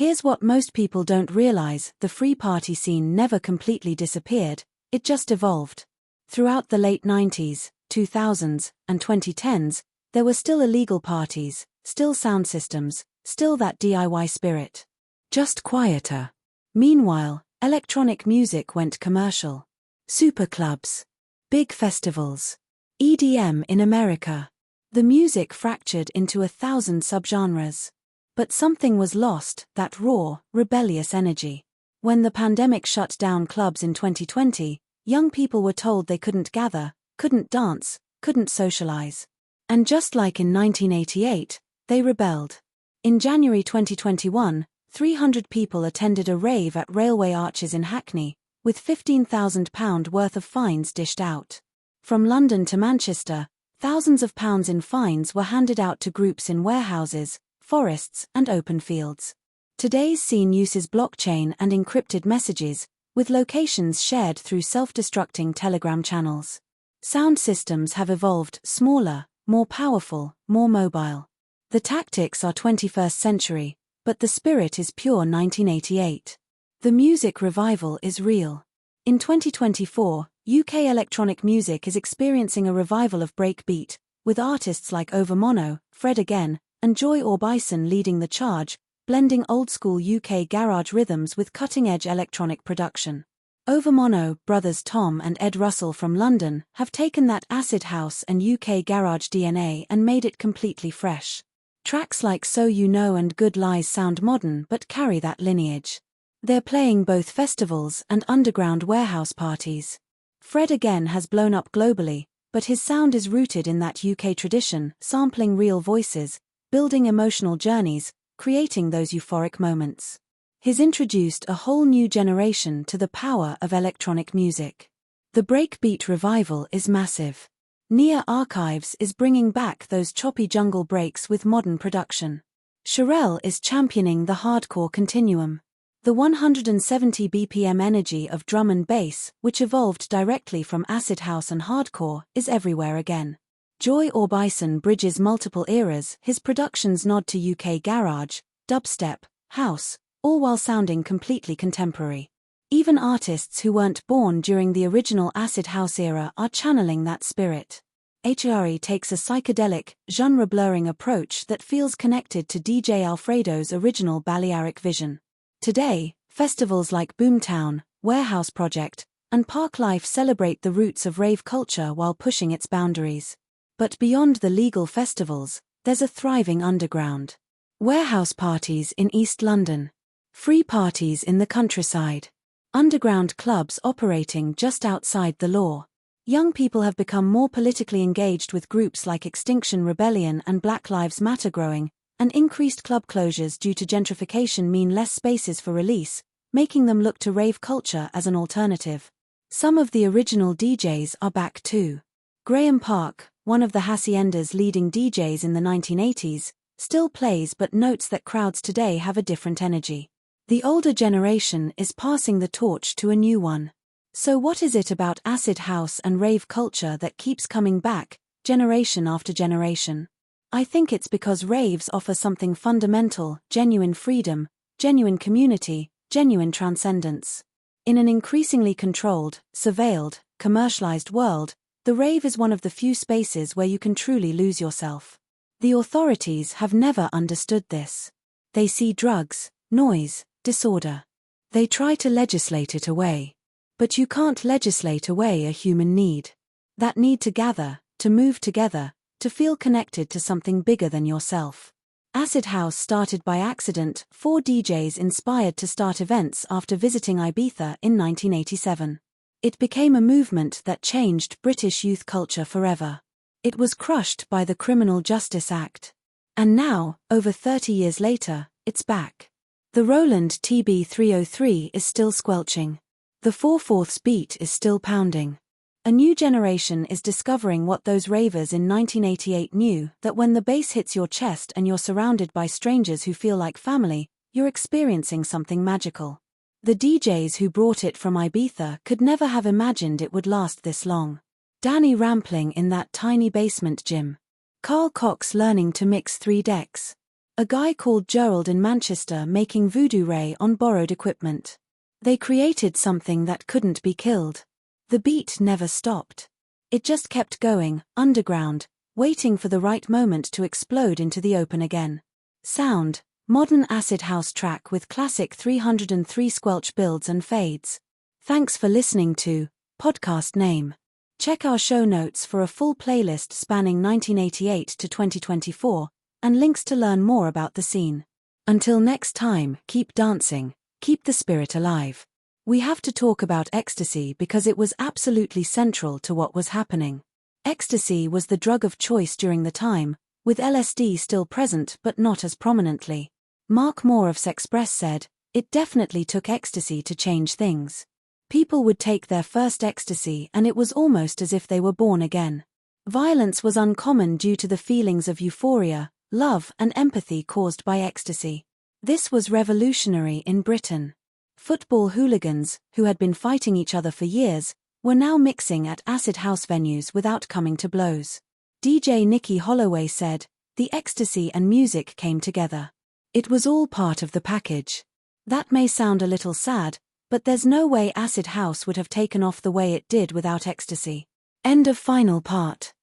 Here's what most people don't realize: the free party scene never completely disappeared, it just evolved. Throughout the late 90s, 2000s, and 2010s, there were still illegal parties, still sound systems, still that DIY spirit. Just quieter. Meanwhile, electronic music went commercial. Super clubs. Big festivals. EDM in America. The music fractured into 1,000 subgenres. But something was lost, that raw, rebellious energy. When the pandemic shut down clubs in 2020, young people were told they couldn't gather, couldn't dance, couldn't socialize. And just like in 1988, they rebelled. In January 2021, 300 people attended a rave at railway arches in Hackney, with £15,000 worth of fines dished out. From London to Manchester, thousands of pounds in fines were handed out to groups in warehouses, forests, and open fields. Today's scene uses blockchain and encrypted messages, with locations shared through self-destructing Telegram channels. Sound systems have evolved: smaller, more powerful, more mobile. The tactics are 21st century, but the spirit is pure 1988. The music revival is real. In 2024, UK electronic music is experiencing a revival of breakbeat, with artists like Overmono, Fred Again, and Joy Orbison leading the charge, blending old-school UK garage rhythms with cutting-edge electronic production. Overmono, brothers Tom and Ed Russell from London, have taken that acid house and UK garage DNA and made it completely fresh. Tracks like So You Know and Good Lies sound modern but carry that lineage. They're playing both festivals and underground warehouse parties. Fred Again has blown up globally, but his sound is rooted in that UK tradition, sampling real voices, building emotional journeys, creating those euphoric moments. He's introduced a whole new generation to the power of electronic music. The breakbeat revival is massive. Nia Archives is bringing back those choppy jungle breaks with modern production. Sherelle is championing the hardcore continuum. The 170 BPM energy of drum and bass, which evolved directly from acid house and hardcore, is everywhere again. Joy Orbison bridges multiple eras, his productions nod to UK garage, dubstep, house, all while sounding completely contemporary. Even artists who weren't born during the original acid house era are channeling that spirit. HRE takes a psychedelic, genre-blurring approach that feels connected to DJ Alfredo's original Balearic vision. Today, festivals like Boomtown, Warehouse Project, and Parklife celebrate the roots of rave culture while pushing its boundaries. But beyond the legal festivals, there's a thriving underground. Warehouse parties in East London. Free parties in the countryside. Underground clubs operating just outside the law. Young people have become more politically engaged with groups like Extinction Rebellion and Black Lives Matter growing, and increased club closures due to gentrification mean less spaces for release, making them look to rave culture as an alternative. Some of the original DJs are back too. Graham Park, one of the Hacienda's leading DJs in the 1980s, still plays but notes that crowds today have a different energy. The older generation is passing the torch to a new one. So what is it about acid house and rave culture that keeps coming back, generation after generation? I think it's because raves offer something fundamental: genuine freedom, genuine community, genuine transcendence. In an increasingly controlled, surveilled, commercialized world, the rave is one of the few spaces where you can truly lose yourself. The authorities have never understood this. They see drugs, noise, disorder. They try to legislate it away. But you can't legislate away a human need. That need to gather, to move together, to feel connected to something bigger than yourself. Acid House started by accident, 4 DJs inspired to start events after visiting Ibiza in 1987. It became a movement that changed British youth culture forever. It was crushed by the Criminal Justice Act. And now, over 30 years later, it's back. The Roland TB-303 is still squelching. The 4/4 beat is still pounding. A new generation is discovering what those ravers in 1988 knew, that when the bass hits your chest and you're surrounded by strangers who feel like family, you're experiencing something magical. The DJs who brought it from Ibiza could never have imagined it would last this long. Danny Rampling in that tiny basement gym. Carl Cox learning to mix 3 decks. A guy called Gerald in Manchester making voodoo ray on borrowed equipment. They created something that couldn't be killed. The beat never stopped. It just kept going, underground, waiting for the right moment to explode into the open again. Sound, modern acid house track with classic 303 squelch builds and fades. Thanks for listening to Podcast Name. Check our show notes for a full playlist spanning 1988 to 2024, and links to learn more about the scene. Until next time, keep dancing, keep the spirit alive. We have to talk about ecstasy because it was absolutely central to what was happening. Ecstasy was the drug of choice during the time, with LSD still present but not as prominently. Mark Moore of Sexpress said, "It definitely took ecstasy to change things. People would take their first ecstasy and it was almost as if they were born again. Violence was uncommon due to the feelings of euphoria, love and empathy caused by ecstasy. This was revolutionary in Britain. Football hooligans, who had been fighting each other for years, were now mixing at acid house venues without coming to blows." DJ Nicky Holloway said, "The ecstasy and music came together. It was all part of the package. That may sound a little sad, but there's no way acid house would have taken off the way it did without ecstasy." End of final part.